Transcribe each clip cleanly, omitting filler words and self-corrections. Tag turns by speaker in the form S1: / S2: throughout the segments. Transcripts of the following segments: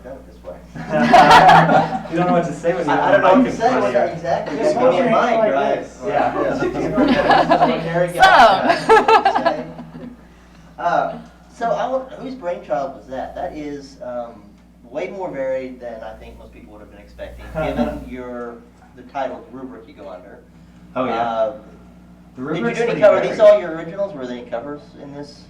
S1: done it this way.
S2: You don't know what to say when you
S1: I don't know what to say
S2: with
S1: with exactly.
S3: Just
S1: Give me a
S3: hold your hand
S1: mic,
S3: like
S1: right?
S3: this. So, whose brainchild was that? That is way more varied than I think most people would have been expecting, given the title, the rubric you go under.
S2: Oh, yeah.
S3: Did you do any cover? Are these all your originals? Were there any covers in this?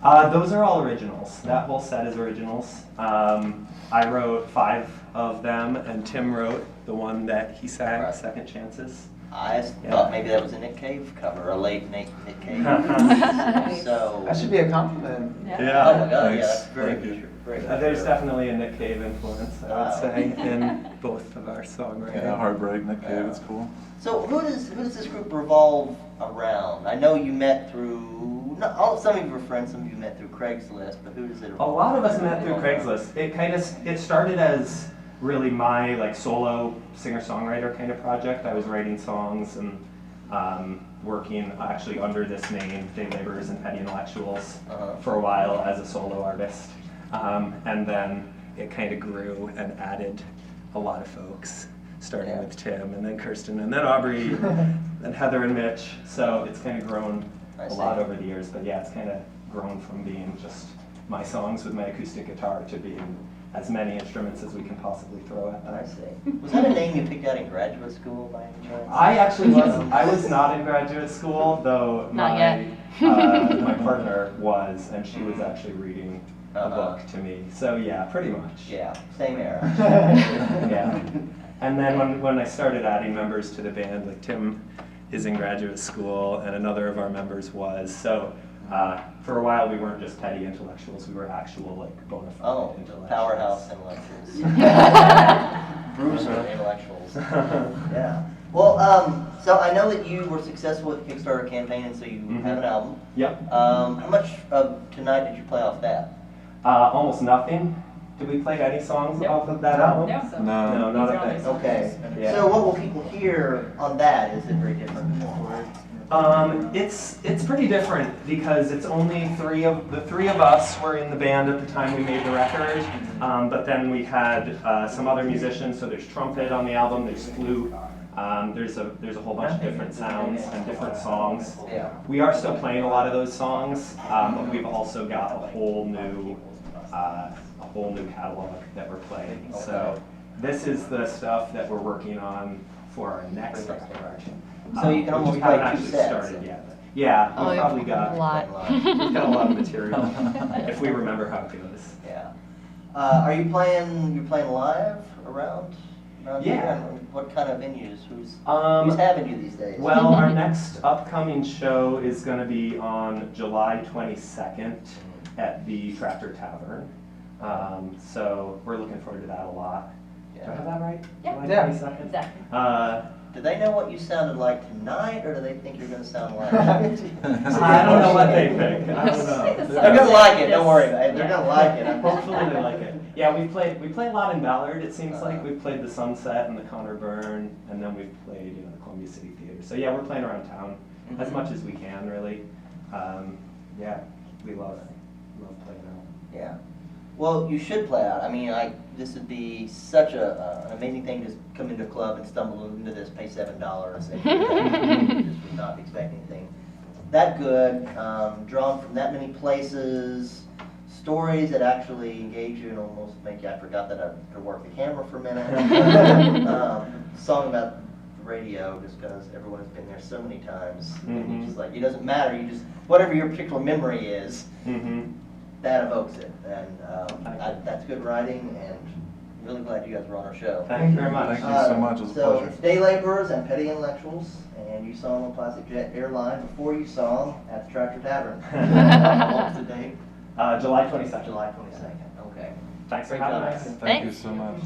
S2: Those are all originals. That whole set is originals. I wrote 5 of them, and Tim wrote the one that he sang,
S3: Right.
S2: Second Chances.
S3: I thought maybe that was a Nick Cave cover, a late Nick Cave. So
S4: That should be a compliment.
S3: oh my God, yeah,
S5: Thanks.
S3: that's very
S5: Thank you.
S3: good. Very good.
S2: There's definitely a Nick Cave influence, I
S3: Wow.
S2: would say, in both of our songwriting.
S5: Yeah, Heartbreak, Nick Cave, it's cool.
S3: So who does this group revolve around? I know you met through some of your friends, some of you met through Craigslist, but who does it?
S2: A lot of us met through Craigslist. It started as really my solo singer-songwriter kind of project. I was writing songs and working actually under this name, Day Laborers and Petty Intellectuals, for a while as a solo artist. And then it kind of grew and added a lot of folks, starting with Tim and then Kirsten and then Aubrey and Heather and Mitch. So it's kind of grown a lot over the years. But yeah, it's kind of grown from being just my songs with my acoustic guitar to being as many instruments as we can possibly throw at them.
S3: I see. Was that a name you picked out in graduate school by any chance?
S2: I actually wasn't. I was not in graduate school, though my partner was, and she was actually reading a book to me. So yeah, pretty much.
S3: Yeah, same era.
S2: Yeah. And then when I started adding members to the band, like Tim is in graduate school, and another of our members was. So for a while, we weren't just petty intellectuals; we were actual bona fide intellectuals.
S3: Powerhouse intellectuals. Bruiser intellectuals. Yeah. Well, so I know that you were successful with the Kickstarter campaign, and so you have an album.
S2: Yep.
S3: How much of tonight did you play off that?
S2: Almost nothing. Did we play any songs off of that album?
S5: No.
S2: No, not a thing.
S3: Okay.
S2: Yeah.
S3: So what will people hear on that? Is it very different?
S2: It's pretty different because it's only the three of us were in the band at the time we made the record. But then we had some other musicians. So there's trumpet on the album. There's flute. There's a whole bunch of different sounds and different songs.
S3: Yeah.
S2: We are still playing a lot of those songs, but we've also got a whole new catalog that we're playing. So this is the stuff that we're working on for our next record.
S3: So you can almost
S2: we
S3: play
S2: haven't
S3: 2
S2: actually
S3: sets.
S2: started yet. Yeah, we've probably got
S6: a lot.
S2: We've got a lot of material if we remember how it goes.
S3: Yeah. Are you playing? You're playing live around
S2: Yeah.
S3: here? What kind of venues? Who's having you these days?
S2: Well, our next upcoming show is going to be on July 22nd at the Tractor Tavern. So we're looking forward to that a lot. Do I have that right?
S6: Yeah.
S2: July 22nd?
S6: Exactly.
S3: Do they know what you sounded like tonight, or do they think you're going to sound like?
S2: I don't know what they think. I don't know.
S3: They're going to like it. Don't worry about it. They're going to like it.
S2: Hopefully they like it. Yeah, we play a lot in Ballard. It seems like we've played the Sunset and the Connor Burn, and then we've played the Columbia City Theater. So yeah, we're playing around town as much as we can, really. Yeah, we love playing out.
S3: Yeah. Well, you should play out. I mean, this would be such an amazing thing to just come into a club and stumble into this, pay $7, and just would not expect anything that good. Drawn from that many places, stories that actually engage you and almost make you. I forgot that I could work the camera for a minute. Song about the radio, just because everyone has been there so many times. And you just it doesn't matter. You just whatever your particular memory is. That evokes it, and that's good writing, and really glad you guys were on our show.
S2: Thank you very much.
S5: Thank you so much. It was a
S3: So
S5: pleasure.
S3: it's Day Laborers and Petty Intellectuals, and you saw them on Classic Jet Airline before you saw them at the Tractor Tavern. What was the date?
S2: July 22nd.
S3: July 22nd. Okay.
S2: Thanks for
S3: Great
S2: having
S3: job.
S2: us.
S5: Thank you so much.